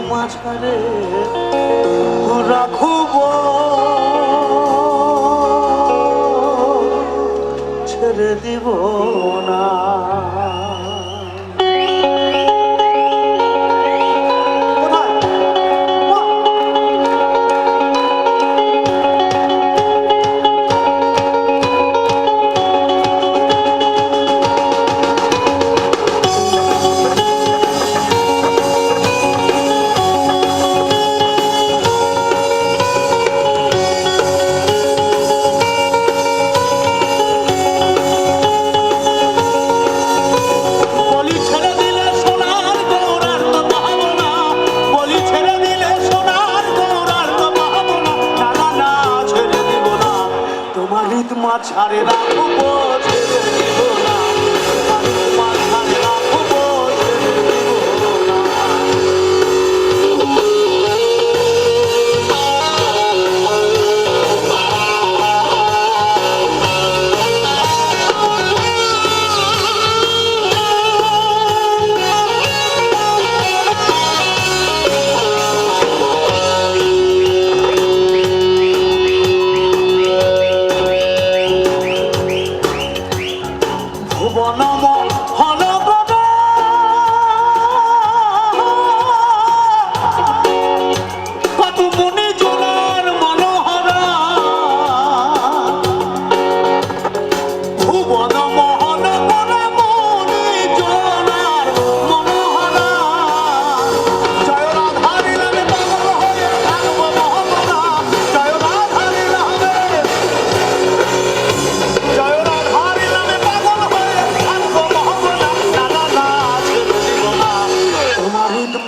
মাঝখানে রাখব ছেড়ে দিব না। ছাড়ে রাখবো ছেড়ে দিব না, ছাড়ে রাখবো ছেড়ে দিব না।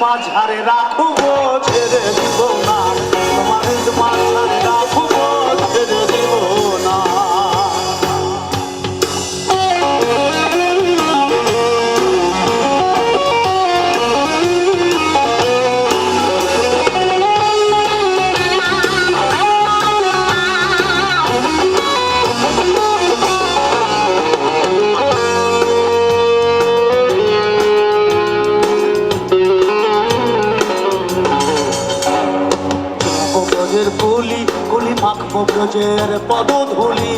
মাঝারে রাখবো ছেড়ে দিব না, তোমার মাঝারে রাখবো ছেড়ে দিব না। কলি কলি মাখবো ব্রজের পদধূলি,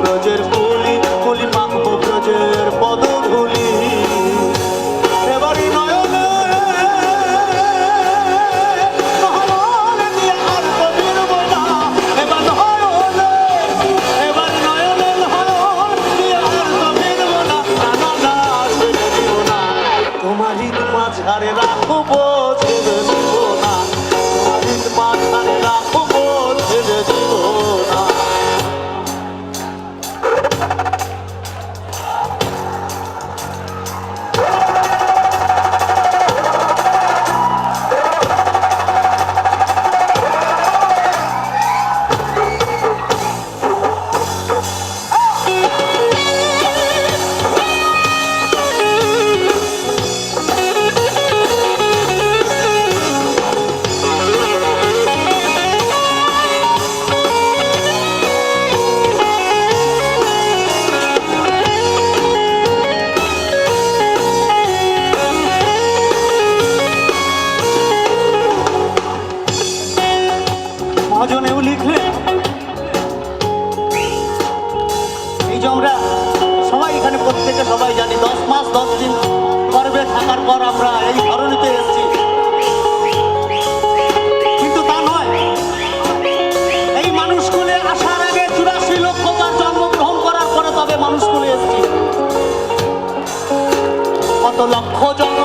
ব্রজের কলি কলি মাখবো ব্রজের পদধূলি। মাঝারে রাখবো ছেড়ে দিব না, মাঝারে রাখবো ছেড়ে দিব না। পর আমরা এই ধরনীতে এসেছি, কিন্তু তা নয়। এই মানুষকুলে আসার আগে 84 লক্ষ বার জন্মগ্রহণ করার পরে তবে মানুষকুলে এসেছি। কত লক্ষ জন্ম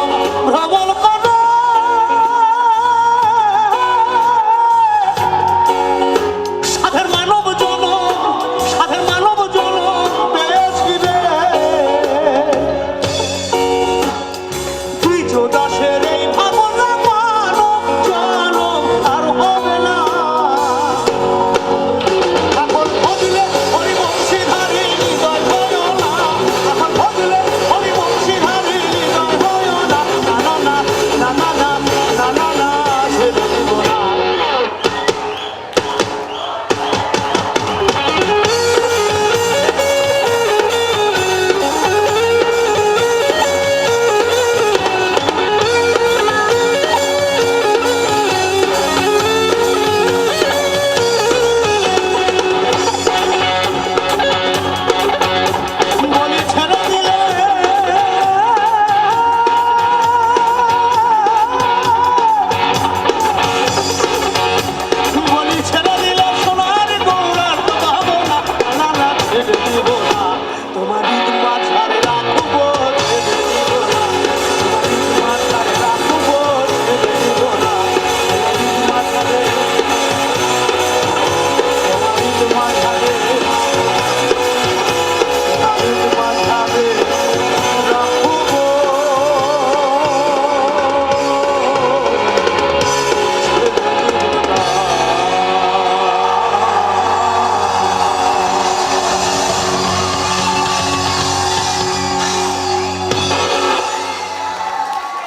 ভ্রমণ করে সাধের মানব জনম পেয়েছি রে। তুই দাসের